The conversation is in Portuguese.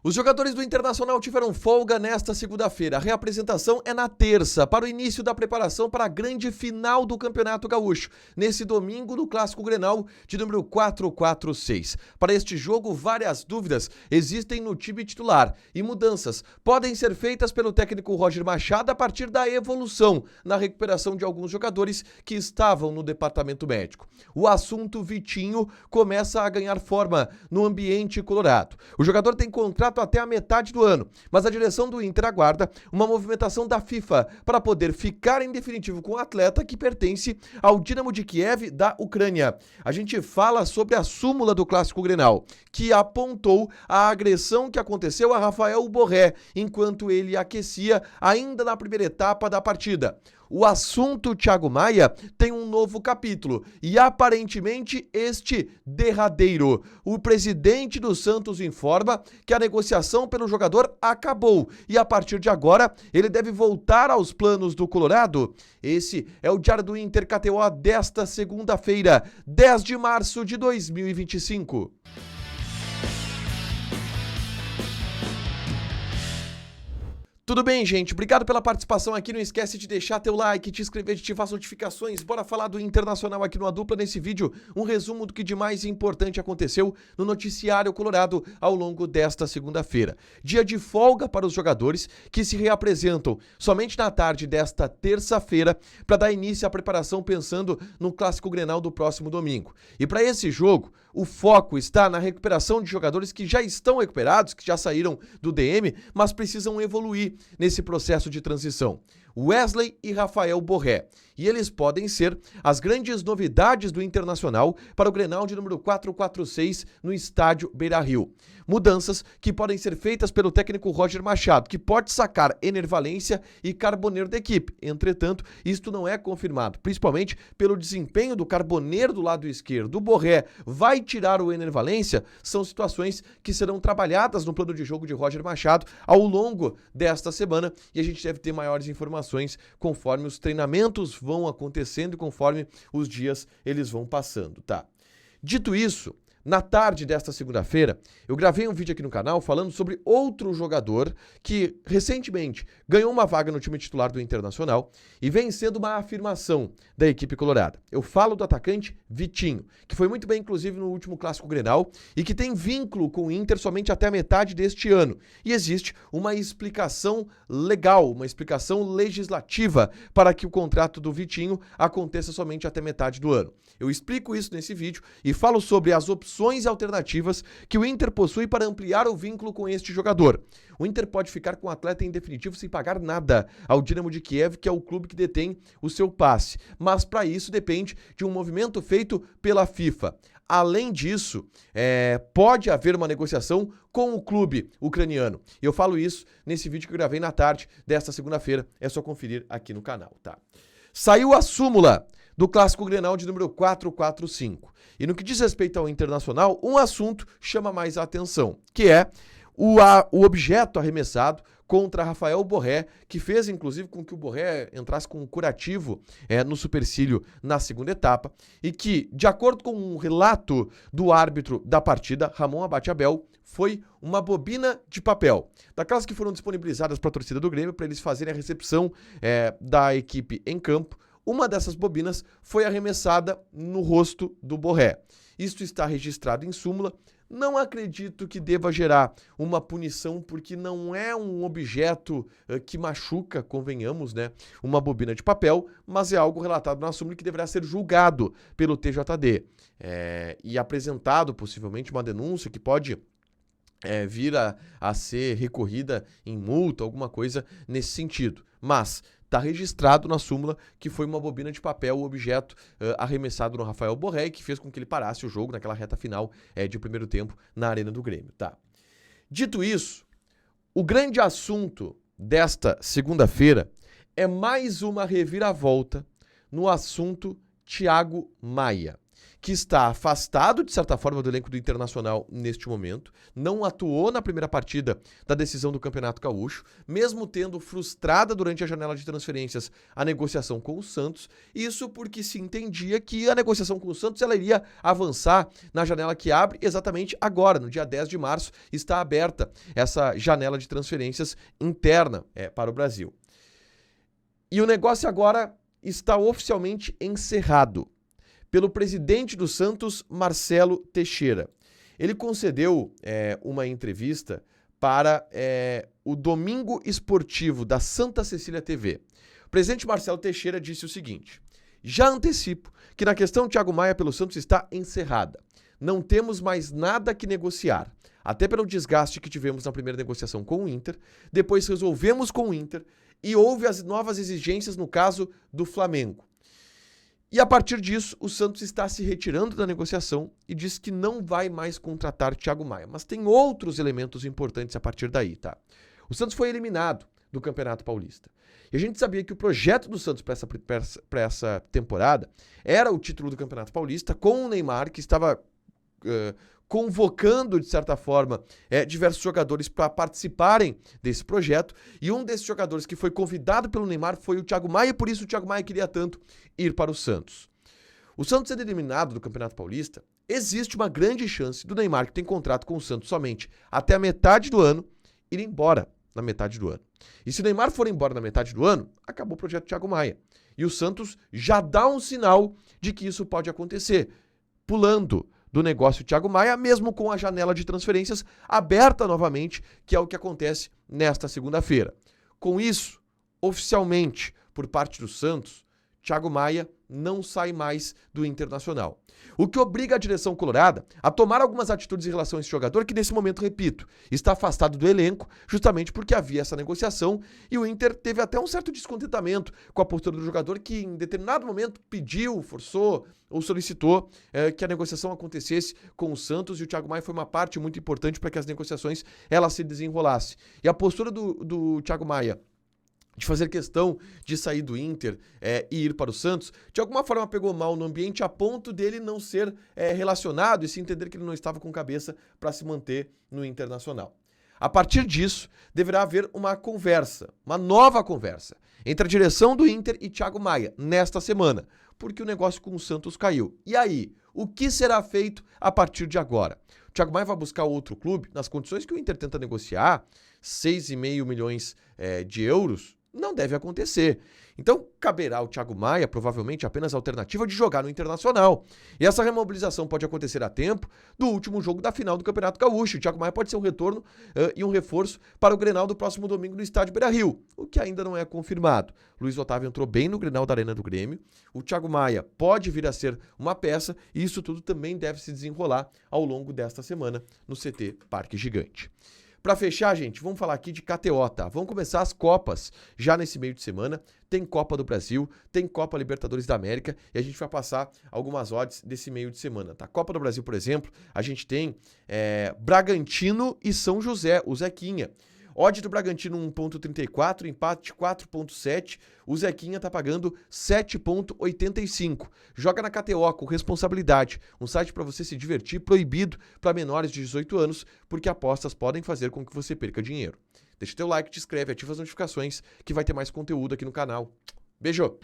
Os jogadores do Internacional tiveram folga nesta segunda-feira. A reapresentação é na terça, para o início da preparação para a grande final do Campeonato Gaúcho, nesse domingo no Clássico Grenal de número 446. Para este jogo, várias dúvidas existem no time titular e mudanças podem ser feitas pelo técnico Roger Machado a partir da evolução na recuperação de alguns jogadores que estavam no departamento médico. O assunto Vitinho começa a ganhar forma no ambiente colorado. O jogador tem contrato até a metade do ano, mas a direção do Inter aguarda uma movimentação da FIFA para poder ficar em definitivo com o atleta que pertence ao Dinamo de Kiev da Ucrânia. A gente fala sobre a súmula do Clássico Grenal, que apontou a agressão que aconteceu a Rafael Borré enquanto ele aquecia ainda na primeira etapa da partida. O assunto Thiago Maia tem um novo capítulo e aparentemente este derradeiro. O presidente do Santos informa que a negociação pelo jogador acabou e a partir de agora ele deve voltar aos planos do Colorado. Esse é o Diário do Inter KTO desta segunda-feira, 10 de março de 2025. Tudo bem, gente? Obrigado pela participação aqui. Não esquece de deixar teu like, te inscrever, de ativar as notificações. Bora falar do Internacional aqui no A Dupla nesse vídeo. Um resumo do que de mais importante aconteceu no noticiário colorado ao longo desta segunda-feira. Dia de folga para os jogadores que se reapresentam somente na tarde desta terça-feira para dar início à preparação pensando no Clássico Grenal do próximo domingo. E para esse jogo, o foco está na recuperação de jogadores que já estão recuperados, que já saíram do DM, mas precisam evoluir nesse processo de transição. Wesley e Rafael Borré. E eles podem ser as grandes novidades do Internacional para o Grenal de número 446 no estádio Beira-Rio. Mudanças que podem ser feitas pelo técnico Roger Machado, que pode sacar Ener Valencia e Carboneiro da equipe. Entretanto, isto não é confirmado, principalmente pelo desempenho do Carboneiro do lado esquerdo. O Borré vai tirar o Ener Valencia, são situações que serão trabalhadas no plano de jogo de Roger Machado ao longo desta semana e a gente deve ter maiores informações conforme os treinamentos vão acontecendo e conforme os dias eles vão passando, tá? Dito isso, na tarde desta segunda-feira, eu gravei um vídeo aqui no canal falando sobre outro jogador que recentemente ganhou uma vaga no time titular do Internacional e vem sendo uma afirmação da equipe colorada. Eu falo do atacante Vitinho, que foi muito bem inclusive no último Clássico Grenal e que tem vínculo com o Inter somente até a metade deste ano. E existe uma explicação legal, uma explicação legislativa para que o contrato do Vitinho aconteça somente até metade do ano. Eu explico isso nesse vídeo e falo sobre as opções alternativas que o Inter possui para ampliar o vínculo com este jogador. O Inter pode ficar com o atleta em definitivo sem pagar nada ao Dinamo de Kiev, que é o clube que detém o seu passe. Mas para isso depende de um movimento feito pela FIFA. Além disso, pode haver uma negociação com o clube ucraniano. E eu falo isso nesse vídeo que eu gravei na tarde desta segunda-feira. É só conferir aqui no canal, tá? Saiu a súmula do Clássico Grenal de número 445. E no que diz respeito ao Internacional, um assunto chama mais a atenção, que é o objeto arremessado contra Rafael Borré, que fez inclusive com que o Borré entrasse com um curativo no supercílio na segunda etapa, e que, de acordo com um relato do árbitro da partida, Ramon Abate-Abel, foi uma bobina de papel, daquelas que foram disponibilizadas para a torcida do Grêmio para eles fazerem a recepção da equipe em campo. Uma dessas bobinas foi arremessada no rosto do Borré. Isto está registrado em súmula. Não acredito que deva gerar uma punição, porque não é um objeto que machuca, convenhamos, né? Uma bobina de papel, mas é algo relatado na súmula que deverá ser julgado pelo TJD. E apresentado, possivelmente, uma denúncia que pode vir a ser recorrida em multa, alguma coisa nesse sentido. Mas está registrado na súmula que foi uma bobina de papel o objeto arremessado no Rafael Borré, que fez com que ele parasse o jogo naquela reta final de primeiro tempo na Arena do Grêmio, tá? Dito isso, o grande assunto desta segunda-feira é mais uma reviravolta no assunto Thiago Maia. que está afastado, de certa forma, do elenco do Internacional neste momento, não atuou na primeira partida da decisão do Campeonato Gaúcho, mesmo tendo frustrada durante a janela de transferências a negociação com o Santos, isso porque se entendia que a negociação com o Santos ela iria avançar na janela que abre exatamente agora, no dia 10 de março, está aberta essa janela de transferências interna para o Brasil. E o negócio agora está oficialmente encerrado pelo presidente do Santos, Marcelo Teixeira. Ele concedeu uma entrevista para o Domingo Esportivo da Santa Cecília TV. O presidente Marcelo Teixeira disse o seguinte: já antecipo que na questão Thiago Maia pelo Santos está encerrada. Não temos mais nada que negociar. Até pelo desgaste que tivemos na primeira negociação com o Inter, depois resolvemos com o Inter e houve as novas exigências no caso do Flamengo. E a partir disso, o Santos está se retirando da negociação e diz que não vai mais contratar Thiago Maia. Mas tem outros elementos importantes a partir daí, tá? O Santos foi eliminado do Campeonato Paulista. E a gente sabia que o projeto do Santos para essa temporada era o título do Campeonato Paulista com o Neymar, que estava convocando, de certa forma, diversos jogadores para participarem desse projeto, e um desses jogadores que foi convidado pelo Neymar foi o Thiago Maia, e por isso o Thiago Maia queria tanto ir para o Santos. O Santos sendo eliminado do Campeonato Paulista, existe uma grande chance do Neymar, que tem contrato com o Santos somente até a metade do ano, ir embora na metade do ano. E se o Neymar for embora na metade do ano, acabou o projeto Thiago Maia. E o Santos já dá um sinal de que isso pode acontecer, pulando do negócio Thiago Maia, mesmo com a janela de transferências aberta novamente, que é o que acontece nesta segunda-feira. Com isso, oficialmente, por parte do Santos, Thiago Maia não sai mais do Internacional. O que obriga a direção colorada a tomar algumas atitudes em relação a esse jogador que, nesse momento, repito, está afastado do elenco, justamente porque havia essa negociação e o Inter teve até um certo descontentamento com a postura do jogador que, em determinado momento, pediu, forçou ou solicitou que a negociação acontecesse com o Santos, e o Thiago Maia foi uma parte muito importante para que as negociações elas se desenrolassem. E a postura do Thiago Maia de fazer questão de sair do Inter e ir para o Santos, de alguma forma pegou mal no ambiente a ponto dele não ser relacionado e se entender que ele não estava com cabeça para se manter no Internacional. A partir disso, deverá haver uma conversa, uma nova conversa, entre a direção do Inter e Thiago Maia, nesta semana, porque o negócio com o Santos caiu. E aí, o que será feito a partir de agora? O Thiago Maia vai buscar outro clube, nas condições que o Inter tenta negociar, 6,5 milhões de euros, não deve acontecer. Então, caberá ao Thiago Maia, provavelmente, apenas a alternativa de jogar no Internacional. E essa remobilização pode acontecer a tempo do último jogo da final do Campeonato Gaúcho. O Thiago Maia pode ser um retorno e um reforço para o Grenal do próximo domingo no estádio Beira-Rio, o que ainda não é confirmado. Luiz Otávio entrou bem no Grenal da Arena do Grêmio. O Thiago Maia pode vir a ser uma peça e isso tudo também deve se desenrolar ao longo desta semana no CT Parque Gigante. Para fechar, gente, vamos falar aqui de KTO, tá? Vamos começar as Copas já nesse meio de semana. Tem Copa do Brasil, tem Copa Libertadores da América e a gente vai passar algumas odds desse meio de semana, tá? Copa do Brasil, por exemplo, a gente tem Bragantino e São José, o Zequinha. Odd do Bragantino 1,34, empate 4,7, o Zequinha tá pagando 7,85. Joga na KTO com responsabilidade, um site para você se divertir, proibido para menores de 18 anos, porque apostas podem fazer com que você perca dinheiro. Deixa teu like, te inscreve, ativa as notificações que vai ter mais conteúdo aqui no canal. Beijo!